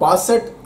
62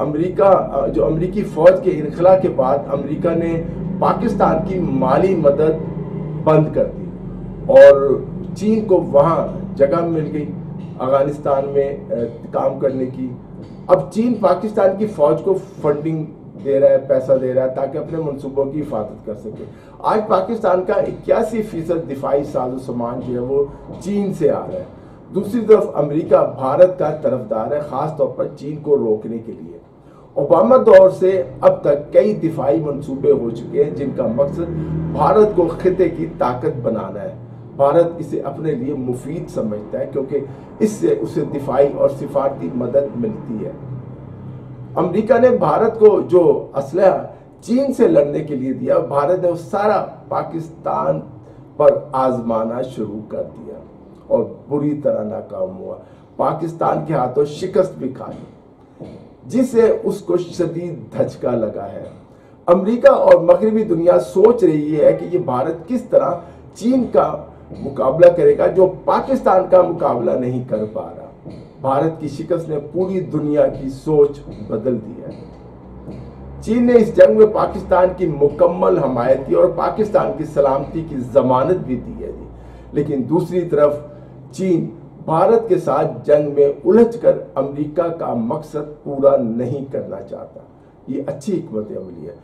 امریکی فوج کے انخلا کے بعد امریکہ نے پاکستان کی مالی مدد بند کر دی اور چین کو وہاں جگہ مل گئی افغانستان میں کام کرنے کی. اب چین پاکستان کی فوج کو فنڈنگ دے رہا ہے، پیسہ دے رہا ہے تاکہ اپنے منصوبوں کی حفاظت کر سکے. آج پاکستان کا 81% دفاعی ساز و سامان جو ہے وہ چین سے آ رہا ہے. دوسری طرف امریکہ بھارت کا طرفدار ہے، خاص طور پر چین کو روکنے کے لیے. اوباما دور سے اب تک کئی دفاعی منصوبے ہو چکے ہیں جن کا مقصد بھارت کو خطے کی طاقت بنانا ہے. بھارت اسے اپنے لیے مفید سمجھتا ہے کیونکہ اس سے اسے دفاعی اور سفارتی مدد ملتی ہے. امریکہ نے بھارت کو جو اسلحہ چین سے لڑنے کے لیے دیا، بھارت نے وہ سارا پاکستان پر آزمانا شروع کر دیا اور بری طرح ناکام ہوا. پاکستان کے ہاتھوں شکست بھی کھائی جس سے اس کو شدید دھچکا لگا ہے. امریکہ اور مغربی دنیا سوچ رہی ہے کہ یہ بھارت کس طرح چین کا مقابلہ کرے گا جو پاکستان کا مقابلہ نہیں کر پا رہا. بھارت کی شکست نے پوری دنیا کی سوچ بدل دی ہے. چین نے اس جنگ میں پاکستان کی مکمل حمایت کی اور پاکستان کی سلامتی کی ضمانت بھی دی ہے. لیکن دوسری طرف چین بھارت کے ساتھ جنگ میں الجھ کر امریکہ کا مقصد پورا نہیں کرنا چاہتا. یہ اچھی حکمت عملی ہے.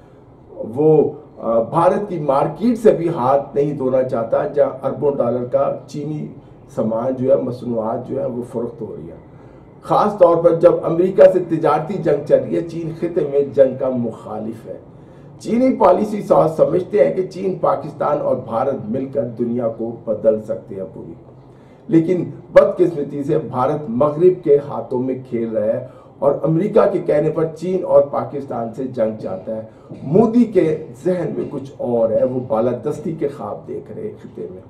وہ بھارت کی مارکیٹ سے بھی ہاتھ نہیں دھونا چاہتا جہاں اربوں ڈالر کا چینی سامان جو ہے، مصنوعات جو ہے وہ فروخت ہو رہی ہے. خاص طور پر جب امریکہ سے تجارتی جنگ چل رہی ہے، چین خطے میں جنگ کا مخالف ہے. چینی پالیسی ساز سمجھتے ہیں کہ چین، پاکستان اور بھارت مل کر دنیا کو بدل سکتے ہیں پوری. لیکن بدقسمتی سے بھارت مغرب کے ہاتھوں میں کھیل رہا ہے اور امریکہ کے کہنے پر چین اور پاکستان سے جنگ چاہتا ہے. مودی کے ذہن میں کچھ اور ہے، وہ بالادستی کے خواب دیکھ رہے خطے میں.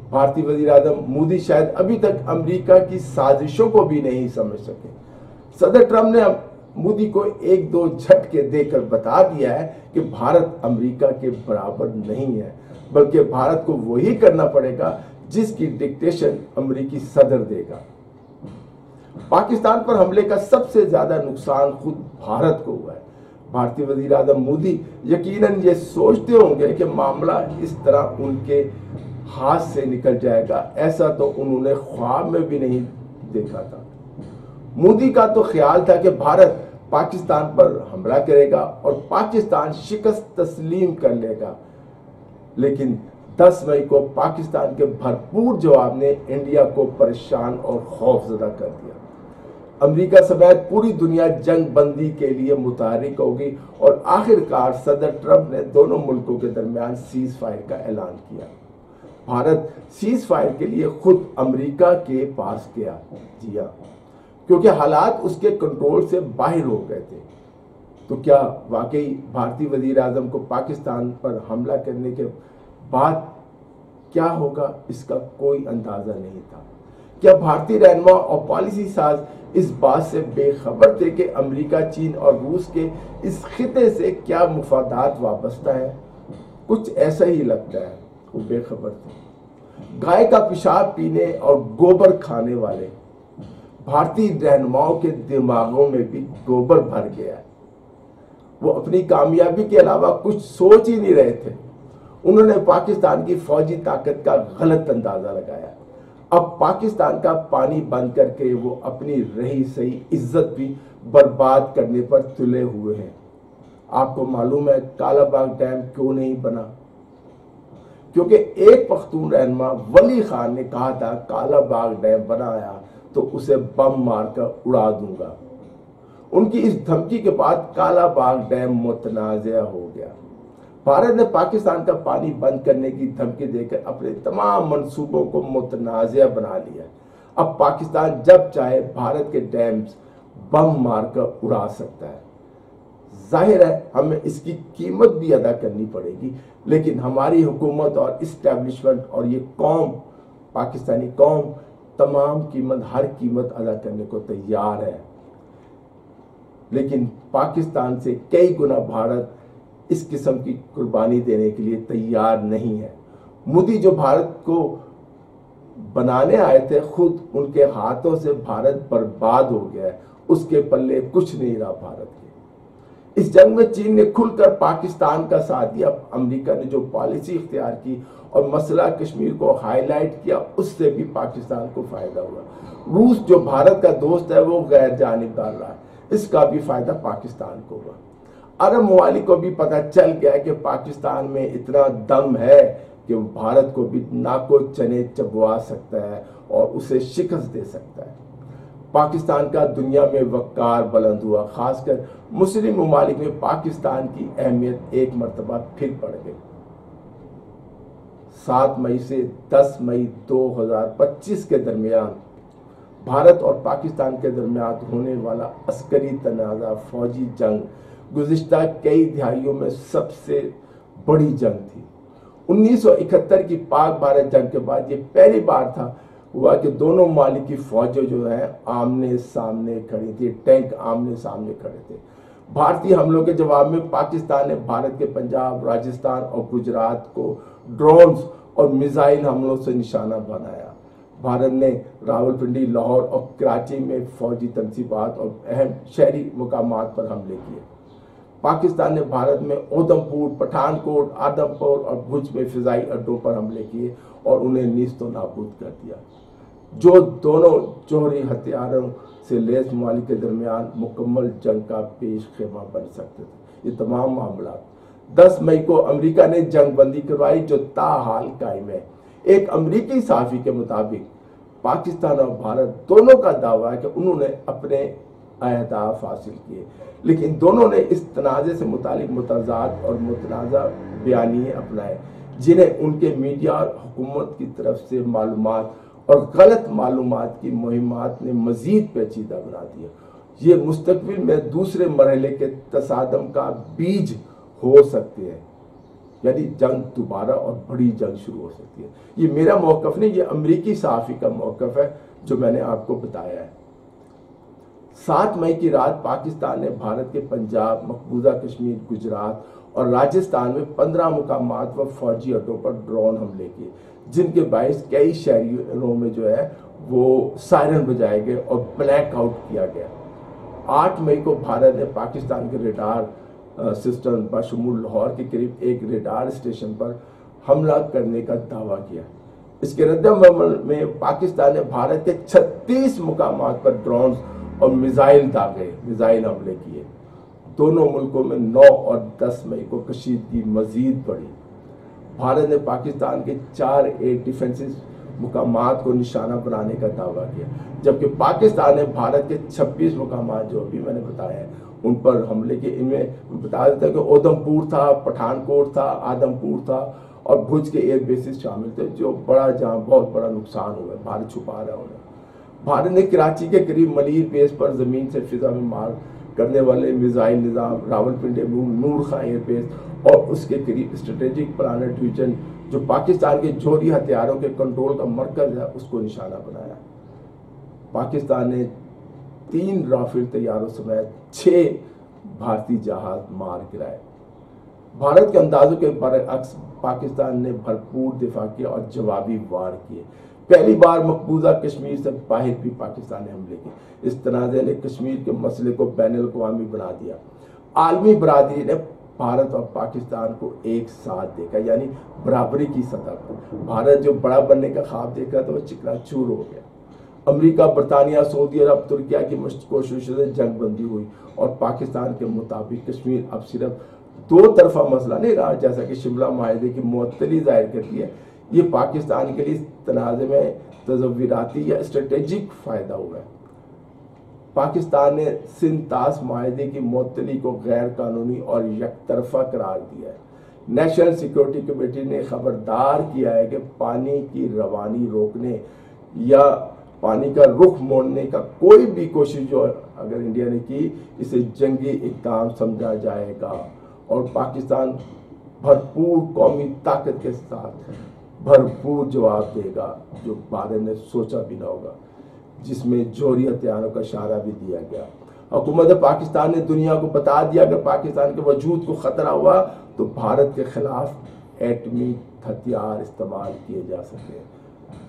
بھارتی وزیر اعظم مودی شاید ابھی تک امریکہ کی سازشوں کو بھی نہیں سمجھ سکے. صدر ٹرمپ نے مودی کو ایک دو جھٹکے دے کر بتا دیا ہے کہ بھارت امریکہ کے برابر نہیں ہے، بلکہ بھارت کو وہی کرنا پڑے گا جس کی ڈکٹیشن امریکی صدر دے گا. پاکستان پر حملے کا سب سے زیادہ نقصان خود بھارت کو ہوا ہے. بھارتی وزیر اعظم مودی یقیناً یہ سوچتے ہوں گے کہ معاملہ اس طرح ان کے ہاتھ سے نکل جائے گا. ایسا تو انہوں نے خواب میں بھی نہیں دیکھا تھا. مودی کا تو خیال تھا کہ بھارت پاکستان پر حملہ کرے گا اور پاکستان شکست تسلیم کر لے گا. لیکن 10 مئی کو پاکستان کے بھرپور جواب نے انڈیا کو پریشان اور خوف زدہ کر دیا. امریکہ سمیت پوری دنیا جنگ بندی کے لیے متحرک ہوگی اور آخر کار صدر ٹرمپ نے دونوں ملکوں کے درمیان سیز فائر کا اعلان کیا. بھارت سیز فائر کے لیے خود امریکہ کے پاس گیا، جی ہاں، کیونکہ حالات اس کے کنٹرول سے باہر ہو گئے تھے. تو کیا واقعی بھارتی وزیر اعظم کو پاکستان پر حملہ کرنے کے بعد کیا ہوگا اس کا کوئی اندازہ نہیں تھا؟ کیا بھارتی رہنما اور پالیسی ساز اس بات سے بے خبر تھے کہ امریکہ، چین اور روس کے اس خطے سے کیا مفادات وابستہ ہیں؟ کچھ ایسا ہی لگتا ہے، وہ بے خبر تھے. گائے کا پیشاب پینے اور گوبر کھانے والے بھارتی رہنماؤں کے دماغوں میں بھی گوبر بھر گیا ہے. وہ اپنی کامیابی کے علاوہ کچھ سوچ ہی نہیں رہے تھے. انہوں نے پاکستان کی فوجی طاقت کا غلط اندازہ لگایا. اب پاکستان کا پانی بند کر کے وہ اپنی رہی سہی عزت بھی برباد کرنے پر تلے ہوئے ہیں. آپ کو معلوم ہے کالا باغ ڈیم کیوں نہیں بنا؟ کیونکہ ایک پختون رہنما ولی خان نے کہا تھا کالا باغ ڈیم بنایا تو اسے بم مار کر اڑا دوں گا. ان کی اس دھمکی کے بعد کالا باغ ڈیم متنازع ہو گیا. بھارت نے پاکستان کا پانی بند کرنے کی دھمکی دے کر اپنے تمام منصوبوں کو متنازع بنا لیا. اب پاکستان جب چاہے بھارت کے ڈیمز بم مار کر اڑا سکتا ہے. ظاہر ہے ہمیں اس کی قیمت بھی ادا کرنی پڑے گی، لیکن ہماری حکومت اور اسٹیبلشمنٹ اور یہ قوم، پاکستانی قوم، تمام قیمت، ہر قیمت ادا کرنے کو تیار ہے. لیکن پاکستان سے کئی گنا بھارت اس قسم کی قربانی دینے کے لیے تیار نہیں ہے. مودی جو بھارت کو بنانے آئے تھے، خود ان کے ہاتھوں سے بھارت برباد ہو گیا ہے اس کے پلے کچھ نہیں رہا بھارت کے۔ اس جنگ میں چین نے کھل کر پاکستان کا ساتھ دیا، امریکہ نے جو پالیسی اختیار کی اور مسئلہ کشمیر کو ہائی لائٹ کیا، اس سے بھی پاکستان کو فائدہ ہوا۔ روس جو بھارت کا دوست ہے وہ غیر جانبدار رہا ہے، اس کا بھی فائدہ پاکستان کو ہوا۔ عرب ممالک کو بھی پتہ چل گیا کہ پاکستان میں اتنا دم ہے کہ وہ بھارت کو بھی ناکو چنے چبوا سکتا ہے اور اسے شکست دے سکتا ہے۔ پاکستان کا دنیا میں وقار بلند ہوا، خاص کر مسلم ممالک میں پاکستان کی اہمیت ایک مرتبہ پھر بڑھ گئی۔ 7 مئی سے 10 مئی 2025 کے درمیان بھارت اور پاکستان کے درمیان ہونے والا عسکری تنازع، فوجی جنگ گزشتہ کئی دہائیوں میں سب سے بڑی جنگ تھی۔ 1971 کی پاک بھارت جنگ کے بعد یہ پہلی بار ہوا کہ دونوں ممالک کی فوجیں جو ہیں آمنے سامنے کھڑی تھی، ٹینک آمنے سامنے کھڑے تھے۔ بھارتی حملوں کے جواب میں پاکستان نے بھارت کے پنجاب، راجستھان اور گجرات کو ڈرونز اور میزائل حملوں سے نشانہ بنایا۔ بھارت نے راولپنڈی، لاہور اور کراچی میں فوجی تنصیبات اور اہم شہری مقامات پر حملے کیے۔ پاکستان نے بھارت میں اودھمپور، پٹھان کوٹ، آدم پور اور بھوج میں فضائی اڈوں پر حملے کیے اور انہیں نیست و نابود کر دیا، جو دونوں جوہری ہتھیاروں سے لیس ممالک کے درمیان مکمل جنگ کا پیش خیمہ بن سکتے تھے۔ یہ تمام معاملات 10 مئی کو امریکہ نے جنگ بندی کروائی جو تاحال قائم ہے۔ ایک امریکی صحافی کے مطابق پاکستان اور بھارت دونوں کا دعویٰ ہے کہ انہوں نے اپنے اہداف حاصل کیے، لیکن دونوں نے اس تنازع سے متعلق متضاد اور متنازع بیانیے اپنائے، جنہیں ان کے میڈیا اور حکومت کی طرف سے معلومات اور غلط معلومات کی مہمات نے مزید پیچیدہ بنا دیا۔ یہ مستقبل میں دوسرے مرحلے کے تصادم کا بیج ہو سکتے ہیں، یعنی جنگ دوبارہ اور بڑی جنگ شروع ہو سکتی ہے۔ یہ میرا موقف نہیں، یہ امریکی صحافی کا موقف ہے جو میں نے آپ کو بتایا ہے۔ 7 مئی کی رات پاکستان نے بھارت کے پنجاب، مقبوضہ کشمیر، گجرات اور راجستھان میں 15 مقامات و فوجی اڈوں پر ڈرون حملے کیے، جن کے باعث کئی شہروں میں جو ہے وہ سائرن بجائے گئے اور بلیک آؤٹ کیا گیا۔ 8 مئی کو بھارت نے پاکستان کے ریڈار سسٹم بشمول لاہور کے قریب ایک ریڈار اسٹیشن پر حملہ کرنے کا دعویٰ کیا۔ اس کے رد عمل میں پاکستان نے بھارت کے 36 مقامات پر ڈرونز اور میزائل حملے کیے۔ دونوں ملکوں میں 9 اور 10 مئی کو کشیدگی مزید بڑھی۔ بھارت نے پاکستان کے 4 ایئر ڈیفنس مقامات کو نشانہ بنانے کا دعویٰ کیا، جبکہ پاکستان نے بھارت کے 26 مقامات جو ابھی میں نے بتایا ہے ان پر حملے کے۔ ان میں بتا دیتا کہ اودھمپور تھا، پٹھان کوٹ تھا، آدم پور تھا اور بھوج کے ایئر بیسز شامل تھے، جو جہاں بہت بڑا نقصان ہوا ہے، بھارت چھپا رہا ہے۔ بھارت نے کراچی کے قریب ملیر بیس پر زمین سے فضا میں مار کرنے والے میزائل نظام، راولپنڈی میں نور خان ایئر بیس اور اس کے قریب اسٹریٹجک پلانٹ ڈویژن جو پاکستان کے جوہری ہتھیاروں کے کنٹرول کا مرکز ہے اس کو نشانہ بنایا۔ پاکستان نے 3 رافیل طیاروں سمیت 6 بھارتی جہاز مار گرائے۔ بھارت کے اندازوں کے برعکس پاکستان نے بھرپور دفاع کیا اور جوابی وار کیے۔ پہلی بار مقبوضہ کشمیر سے باہر بھی پاکستان نے حملے کیے۔ اس تنازع نے کشمیر کے مسئلے کو بین الاقوامی بنا دیا۔ عالمی برادری نے بھارت اور پاکستان کو ایک ساتھ دیکھا، یعنی برابری کی سطح پر۔ بھارت جو بڑا بننے کا خواب دیکھ رہا تھا وہ چکنا چور ہو گیا۔ امریکہ، برطانیہ، سعودی عرب، ترکیہ کی کوششوں سے جنگ بندی ہوئی اور پاکستان کے مطابق کشمیر اب صرف 2 طرفہ مسئلہ نہیں رہا، جیسا کہ شملہ معاہدے کی معطلی ظاہر کرتی ہے۔ یہ پاکستان کے لیے تنازع میں تصوراتی یا اسٹریٹجک فائدہ ہوا ہے۔ پاکستان نے سندھ طاس معاہدے کی معطلی کو غیر قانونی اور یک طرفہ قرار دیا ہے۔ نیشنل سیکورٹی کمیٹی نے خبردار کیا ہے کہ پانی کی روانی روکنے یا پانی کا رخ موڑنے کا کوئی بھی کوشش جو اگر انڈیا نے کی اسے جنگی اقدام سمجھا جائے گا، اور پاکستان بھرپور قومی طاقت کے ساتھ بھرپور جواب دے گا، جو بھارت نے سوچا بھی نہ ہوگا، جس میں جوہری ہتھیاروں کا اشارہ بھی دیا گیا۔ حکومت پاکستان نے دنیا کو بتا دیا کہ پاکستان کے وجود کو خطرہ ہوا تو بھارت کے خلاف ایٹمی ہتھیار استعمال کیے جا سکتے ہیں۔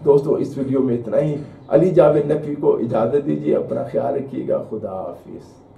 دوستوں اس ویڈیو میں اتنا ہی. علی جاوید نقوی کو اجازت دیجیے. اپنا خیال رکھیے گا. خدا حافظ.